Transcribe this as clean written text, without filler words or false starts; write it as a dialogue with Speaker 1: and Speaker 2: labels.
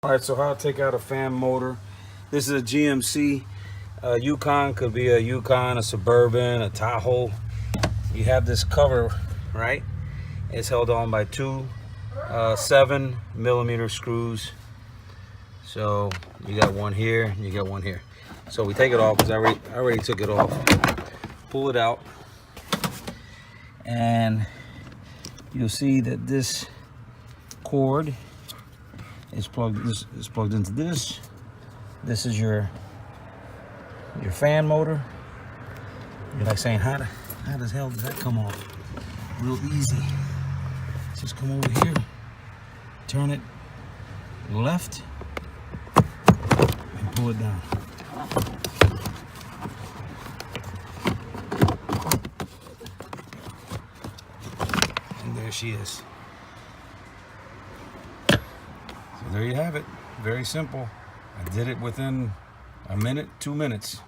Speaker 1: All right, so how to take out a fan motor. This is a GMC. Yukon, could be a Yukon, a Suburban, a Tahoe. You have this cover, right? It's held on by two 7mm screws. So you got one here, you got one here. So we take it off because I already took it off. Pull it out, and you'll see that this cord is plugged into this. This is your fan motor. You're like saying, how the hell does that come off? Real easy. Just come over here, turn it left, and pull it down. And there she is. So there you have it. Very simple. I did it within a minute, 2 minutes.